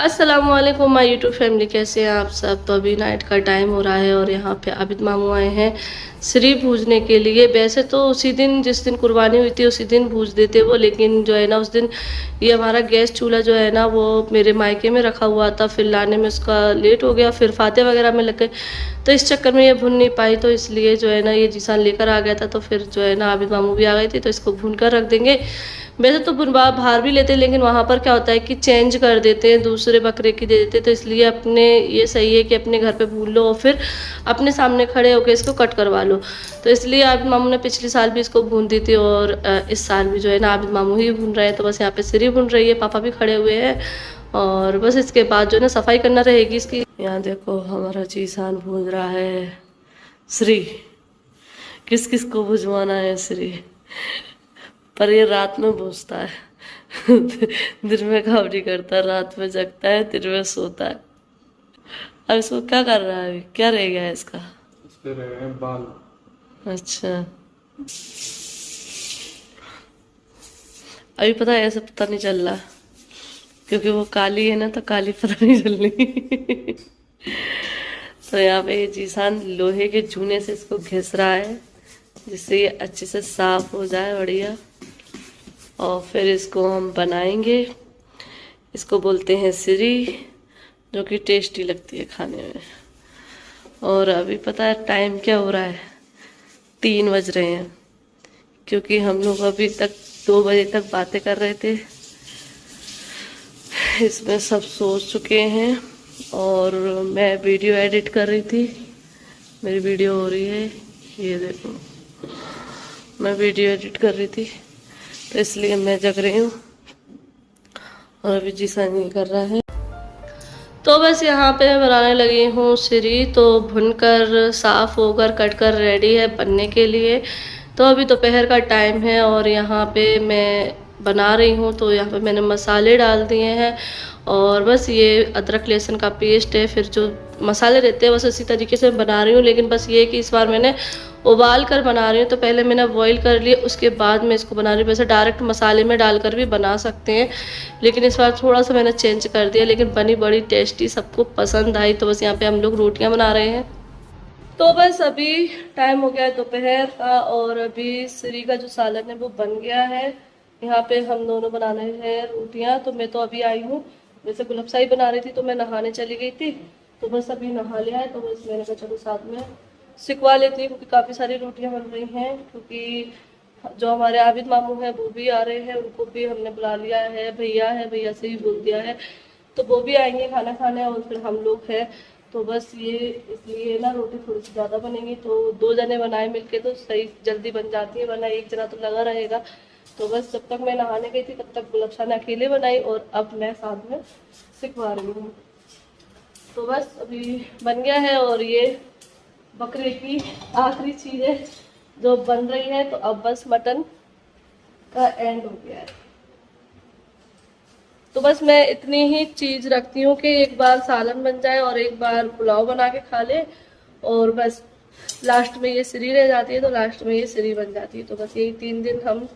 अस्सलामुअलैकुम my YouTube family, कैसे हैं आप सब। तो अभी नाइट का टाइम हो रहा है और यहाँ पे आबिद मामू आए हैं श्री पूजने के लिए। वैसे तो उसी दिन जिस दिन कुर्बानी हुई थी उसी दिन पूज देते वो, लेकिन जो है ना उस दिन ये हमारा गैस चूल्हा जो है ना वो मेरे मायके में रखा हुआ था, फिर लाने में उसका लेट हो गया, फिर फाते वगैरह में लग गए, तो इस चक्कर में ये भून नहीं पाई। तो इसलिए जो है ना ये जीसान लेकर आ गया था, तो फिर जो है ना आबिद मामू भी आ गए थे, तो इसको भून कर रख देंगे। वैसे तो बुनवा बाहर भी लेते हैं, लेकिन वहाँ पर क्या होता है कि चेंज कर देते हैं, दूसरे बकरे की दे देते हैं, तो इसलिए अपने ये सही है कि अपने घर पे भून लो और फिर अपने सामने खड़े होकर इसको कट करवा लो। तो इसलिए आबिद मामू ने पिछले साल भी इसको भून दी थी और इस साल भी जो है ना आबिद मामू ही भून रहे हैं। तो बस यहाँ पे सिरी भून रही है, पापा भी खड़े हुए हैं और बस इसके बाद जो है ना सफाई करना रहेगी इसकी। यहाँ देखो हमारा जीसान भून रहा है श्री। किस किस को भुजवाना है श्री, पर ये रात में भूजता है दिन में काम नहीं करता, रात में जगता है, दिन में सोता है। अब इसको क्या कर रहा है, अभी क्या रह गया है इसका? इसके रह गए बाल। अच्छा, अभी पता है ऐसे पता नहीं चल रहा क्योंकि वो काली है ना, तो काली पता नहीं चल रही तो यहाँ पे ये जीसान लोहे के जूने से इसको घिस रहा है जिससे ये अच्छे से साफ हो जाए बढ़िया, और फिर इसको हम बनाएंगे। इसको बोलते हैं सिरी, जो कि टेस्टी लगती है खाने में। और अभी पता है टाइम क्या हो रहा है, 3 बज रहे हैं, क्योंकि हम लोग अभी तक 2 बजे तक बातें कर रहे थे। इसमें सब सो चुके हैं और मैं वीडियो एडिट कर रही थी, मेरी वीडियो हो रही है, ये देखो मैं वीडियो एडिट कर रही थी, तो इसलिए मैं जग रही हूँ और अभी जीसान ये कर रहा है। तो बस यहाँ पे मैं बनाने लगी हूँ सिरी। तो भुनकर साफ़ होकर कट कर रेडी है बनने के लिए। तो अभी दोपहर का टाइम है और यहाँ पे मैं बना रही हूँ। तो यहाँ पे मैंने मसाले डाल दिए हैं और बस ये अदरक लहसुन का पेस्ट है, फिर जो मसाले रहते हैं बस इसी तरीके से बना रही हूँ। लेकिन बस ये कि इस बार मैंने उबाल कर बना रही हूँ, तो पहले मैंने बॉईल कर लिए उसके बाद मैं इसको बना रही हूँ। वैसे डायरेक्ट मसाले में डालकर भी बना सकते हैं, लेकिन इस बार थोड़ा सा मैंने चेंज कर दिया, लेकिन बनी बड़ी टेस्टी, सबको पसंद आई। तो बस यहाँ पे हम लोग रोटियाँ बना रहे हैं। तो बस अभी टाइम हो गया है दोपहर का और अभी सिरी का जो सालन है वो बन गया है। यहाँ पे हम दोनों बना रहे हैं रोटियाँ। तो मैं तो अभी आई हूँ, जैसे गुलबसाई बना रही थी तो मैं नहाने चली गई थी, तो बस अभी नहा लिया है। तो बस मैंने कहा चलो साथ में सिकवा लेती हूँ, क्योंकि काफ़ी सारी रोटियाँ बन रही हैं। क्योंकि जो हमारे आबिद मामू हैं वो भी आ रहे हैं, उनको भी हमने बुला लिया है, भैया है, भैया से भी बोल दिया है, तो वो भी आएंगे खाना खाने और फिर हम लोग हैं। तो बस ये इसलिए ना रोटी थोड़ी सी ज़्यादा बनेगी, तो 2 जने बनाए मिलके तो सही जल्दी बन जाती है, वरना एक जना तो लगा रहेगा। तो बस जब तक मैं नहाने गई थी तब तक गुलाबशाह ने अकेले बनाई और अब मैं साथ में सिखवा रही हूँ। तो बस अभी बन गया है और ये बकरे की आखिरी चीज़ है जो बन रही है। तो अब बस मटन का एंड हो गया है। तो बस मैं इतनी ही चीज़ रखती हूँ कि एक बार सालन बन जाए और एक बार पुलाव बना के खा ले, और बस लास्ट में ये सिरी रह जाती है, तो लास्ट में ये सिरी बन जाती है। तो बस यही 3 दिन हम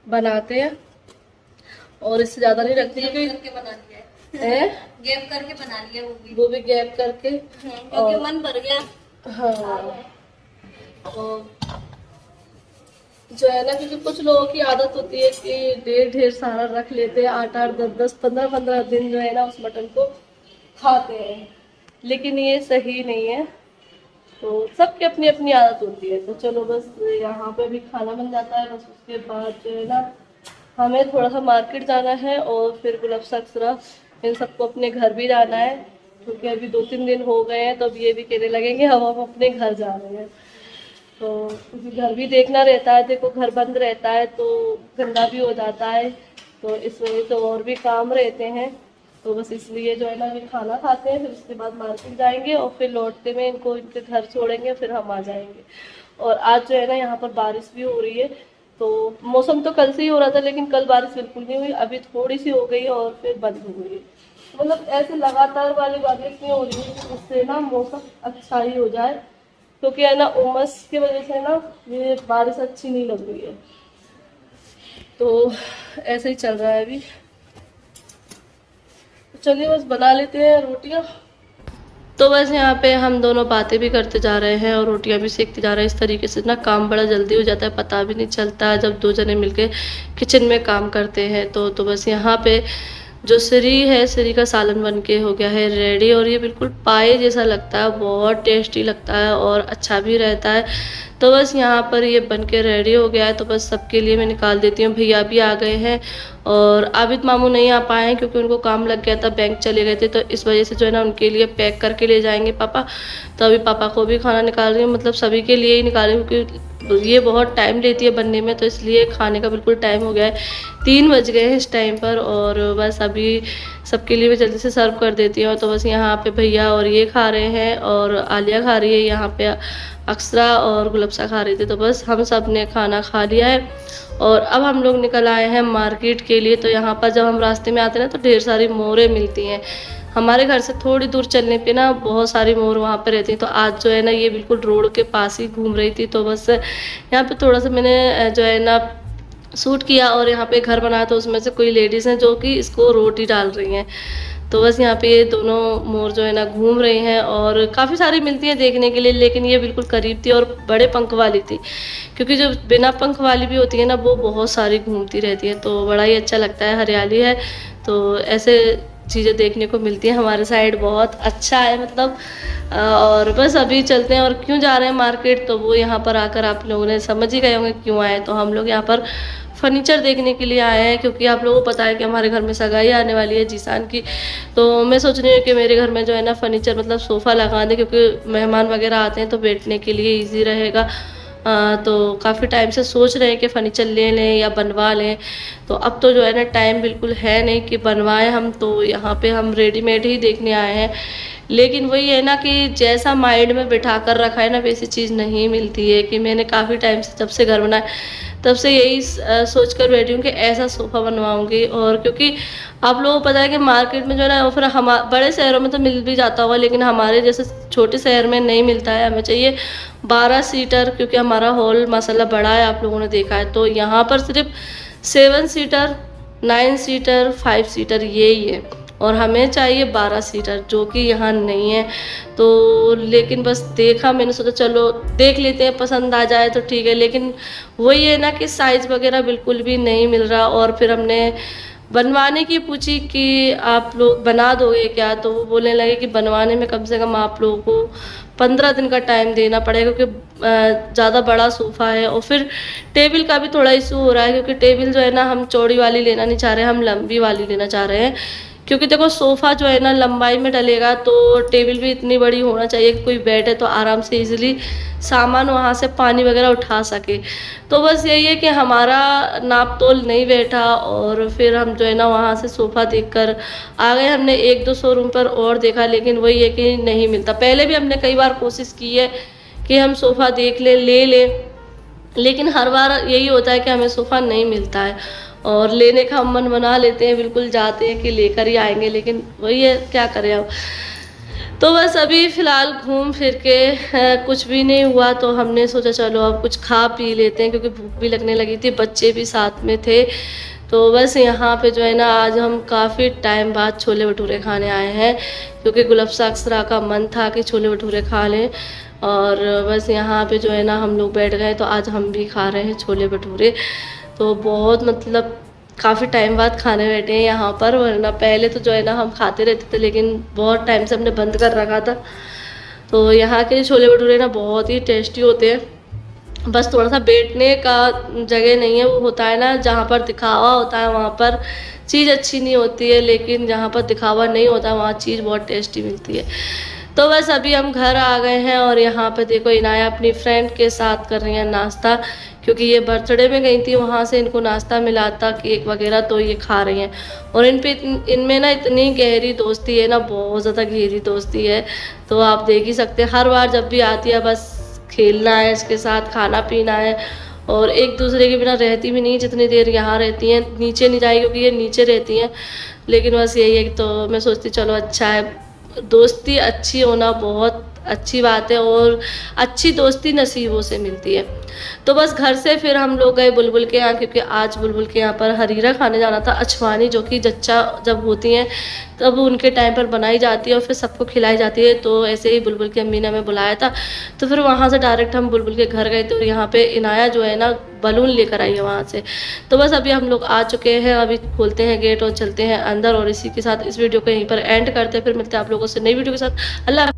बनाते हैं और इससे ज़्यादा नहीं रखती, क्योंकि बना लिया है गैप करके बना लिया वो भी गैप करके, क्योंकि मन भर गया। हाँ। तो जो है ना, क्योंकि कुछ लोगों की आदत होती है कि ढेर सारा रख लेते हैं, 8-8, 10-10, 15-15 दिन जो है ना उस मटन को खाते हैं, लेकिन ये सही नहीं है। तो सबकी अपनी अपनी आदत होती है। तो चलो बस यहाँ पे भी खाना बन जाता है, बस उसके बाद जो है ना हमें थोड़ा सा मार्केट जाना है और फिर गुलाबशाह इन सबको अपने घर भी जाना है, क्योंकि अभी 2-3 दिन हो गए हैं, तो अब ये भी कहने लगेंगे हम अपने घर जा रहे हैं। तो क्योंकि घर भी देखना रहता है, देखो घर बंद रहता है तो गंदा भी हो जाता है, तो इस वजह से और भी काम रहते हैं। तो बस इसलिए जो है ना अभी खाना खाते हैं, फिर उसके बाद मार्केट जाएंगे और फिर लौटते में इनको इनके घर छोड़ेंगे, फिर हम आ जाएंगे। और आज जो है ना यहाँ पर बारिश भी हो रही है। तो मौसम तो कल से ही हो रहा था, लेकिन कल बारिश बिल्कुल नहीं हुई, अभी थोड़ी सी हो गई और फिर बंद हो गई। मतलब ऐसे लगातार वाली बारिश नहीं हो रही है जिससे ना मौसम अच्छा ही हो जाए, क्योंकि है ना उमस की वजह से ना ये बारिश अच्छी नहीं लग रही है। तो ऐसे ही चल रहा है अभी। चलिए बस बना लेते हैं रोटियां। तो बस यहाँ पे हम दोनों बातें भी करते जा रहे हैं और रोटियां भी सेकते जा रहे हैं। इस तरीके से ना काम बड़ा जल्दी हो जाता है, पता भी नहीं चलता जब दो जने मिलके किचन में काम करते हैं। तो बस यहाँ पे जो श्री है, श्री का सालन बन के हो गया है रेडी, और ये बिल्कुल पाए जैसा लगता है, बहुत टेस्टी लगता है और अच्छा भी रहता है। तो बस यहाँ पर ये बन के रेडी हो गया है। तो बस सबके लिए मैं निकाल देती हूँ। भैया भी आ गए हैं और आबिद मामू नहीं आ पाए हैं क्योंकि उनको काम लग गया था, बैंक चले गए थे। तो इस वजह से जो है ना उनके लिए पैक करके ले जाएंगे पापा। तो अभी पापा को भी खाना निकाल रही हूँ, मतलब सभी के लिए ही निकाल रही हूँ क्योंकि ये बहुत टाइम लेती है बनने में। तो इसलिए खाने का बिल्कुल टाइम हो गया है, 3 बज गए हैं इस टाइम पर। और बस अभी सबके लिए मैं जल्दी से सर्व कर देती हूँ। तो बस यहाँ पे भैया और ये खा रहे हैं और आलिया खा रही है, यहाँ पे अक्षरा और गुलबसा खा रही थी। तो बस हम सब ने खाना खा लिया है और अब हम लोग निकल आए हैं मार्केट के लिए। तो यहाँ पर जब हम रास्ते में आते हैं ना तो ढेर सारी मोरें मिलती हैं। हमारे घर से थोड़ी दूर चलने पे ना बहुत सारी मोर वहाँ पे रहती हैं। तो आज जो है ना ये बिल्कुल रोड के पास ही घूम रही थी। तो बस यहाँ पे थोड़ा सा मैंने जो है ना शूट किया और यहाँ पे घर बनाया। तो उसमें से कोई लेडीज़ हैं जो कि इसको रोटी डाल रही हैं। तो बस यहाँ पे ये दोनों मोर जो है ना घूम रही हैं और काफ़ी सारी मिलती हैं देखने के लिए, लेकिन ये बिल्कुल करीब थी और बड़े पंख वाली थी, क्योंकि जो बिना पंख वाली भी होती है ना वो बहुत सारी घूमती रहती है। तो बड़ा ही अच्छा लगता है, हरियाली है तो ऐसे चीज़ें देखने को मिलती हैं हमारे साइड, बहुत अच्छा है मतलब। और बस अभी चलते हैं। और क्यों जा रहे हैं मार्केट, तो वो यहाँ पर आकर आप लोगों ने समझ ही गए होंगे क्यों आए। तो हम लोग यहाँ पर फर्नीचर देखने के लिए आए हैं क्योंकि आप लोगों को पता है कि हमारे घर में सगाई आने वाली है जीसान की। तो मैं सोच रही हूँ कि मेरे घर में जो है ना फर्नीचर मतलब सोफ़ा लगा दें, क्योंकि मेहमान वगैरह आते हैं तो बैठने के लिए ईजी रहेगा। तो काफ़ी टाइम से सोच रहे हैं कि फ़र्नीचर ले लें या बनवा लें। तो अब तो जो है ना टाइम बिल्कुल है नहीं कि बनवाएं हम। तो यहाँ पे हम रेडीमेड ही देखने आए हैं, लेकिन वही है ना कि जैसा माइंड में बिठा कर रखा है ना वैसी चीज़ नहीं मिलती है। कि मैंने काफ़ी टाइम से जब से घर बनाया तब से यही सोच कर बैठी हूँ कि ऐसा सोफ़ा बनवाऊँगी। और क्योंकि आप लोगों को पता है कि मार्केट में जो है ना फिर हम बड़े शहरों में तो मिल भी जाता होगा, लेकिन हमारे जैसे छोटे शहर में नहीं मिलता है। हमें चाहिए 12 सीटर, क्योंकि हमारा हॉल माशाल्लाह बड़ा है, आप लोगों ने देखा है। तो यहाँ पर सिर्फ 7 सीटर, 9 सीटर, 5 सीटर यही है और हमें चाहिए 12 सीटर, जो कि यहाँ नहीं है। तो लेकिन बस देखा, मैंने सोचा चलो देख लेते हैं, पसंद आ जाए तो ठीक है। लेकिन वही है ना कि साइज़ वगैरह बिल्कुल भी नहीं मिल रहा। और फिर हमने बनवाने की पूछी कि आप लोग बना दोगे क्या, तो वो बोलने लगे कि बनवाने में कम से कम आप लोगों को 15 दिन का टाइम देना पड़ेगा, क्योंकि ज़्यादा बड़ा सोफ़ा है। और फिर टेबल का भी थोड़ा इशू हो रहा है, क्योंकि टेबल जो है ना हम चौड़ी वाली लेना नहीं चाह रहे हैं, हम लंबी वाली लेना चाह रहे हैं। क्योंकि देखो सोफ़ा जो है ना लंबाई में डलेगा तो टेबल भी इतनी बड़ी होना चाहिए कि कोई बैठे तो आराम से इजीली सामान वहाँ से पानी वगैरह उठा सके। तो बस यही है कि हमारा नाप तोल नहीं बैठा और फिर हम जो है ना वहाँ से सोफ़ा देखकर आ गए। हमने 1-2 शोरूम पर और देखा, लेकिन वही है कि नहीं मिलता। पहले भी हमने कई बार कोशिश की है कि हम सोफ़ा देख ले लें, लेकिन हर बार यही होता है कि हमें सोफ़ा नहीं मिलता है और लेने का हम मन बना लेते हैं, बिल्कुल जाते हैं कि लेकर ही आएंगे, लेकिन वही है क्या करें अब। तो बस अभी फ़िलहाल घूम फिर के कुछ भी नहीं हुआ, तो हमने सोचा चलो अब कुछ खा पी लेते हैं, क्योंकि भूख भी लगने लगी थी, बच्चे भी साथ में थे। तो बस यहाँ पे जो है ना आज हम काफ़ी टाइम बाद छोले भटूरे खाने आए हैं, क्योंकि गुलबसा अक्षरा का मन था कि छोले भटूरे खा लें। और बस यहाँ पे जो है ना हम लोग बैठ गए, तो आज हम भी खा रहे हैं छोले भटूरे। तो बहुत मतलब काफ़ी टाइम बाद खाने बैठे हैं यहाँ पर, वरना पहले तो जो है ना हम खाते रहते थे, लेकिन बहुत टाइम से हमने बंद कर रखा था। तो यहाँ के छोले भटूरे ना बहुत ही टेस्टी होते हैं, बस थोड़ा सा बैठने का जगह नहीं है। वो होता है ना जहाँ पर दिखावा होता है वहाँ पर चीज़ अच्छी नहीं होती है, लेकिन जहाँ पर दिखावा नहीं होता वहाँ चीज़ बहुत टेस्टी मिलती है। तो बस अभी हम घर आ गए हैं और यहाँ पे देखो इनाया अपनी फ्रेंड के साथ कर रही हैं नाश्ता, क्योंकि ये बर्थडे में गई थी, वहाँ से इनको नाश्ता मिला था केक वगैरह, तो ये खा रही हैं। और इनमें ना इतनी गहरी दोस्ती है ना, बहुत ज़्यादा गहरी दोस्ती है। तो आप देख ही सकते हैं, हर बार जब भी आती है बस खेलना है इसके साथ, खाना पीना है, और एक दूसरे के बिना रहती भी नहीं जितनी देर यहाँ रहती हैं। नीचे नहीं जाएगी क्योंकि ये नीचे रहती हैं, लेकिन बस यही है। तो मैं सोचती चलो अच्छा है, दोस्ती अच्छी होना बहुत अच्छी बात है और अच्छी दोस्ती नसीबों से मिलती है। तो बस घर से फिर हम लोग गए बुलबुल के यहाँ, क्योंकि आज बुलबुल के यहाँ पर हरीरा खाने जाना था। अछवानी जो कि जच्चा जब होती हैं तब उनके टाइम पर बनाई जाती है और फिर सबको खिलाई जाती है। तो ऐसे ही बुलबुल की अम्मी ने हमें बुलाया था, तो फिर वहाँ से डायरेक्ट हम बुलबुल के घर गए। तो यहाँ पे इनाया जो है ना बलून लेकर आई है वहाँ से। तो बस अभी हम लोग आ चुके हैं, अभी खोलते हैं गेट और चलते हैं अंदर। और इसी के साथ इस वीडियो को यहीं पर एंड करते हैं, फिर मिलते हैं आप लोगों से नई वीडियो के साथ। अल्लाह।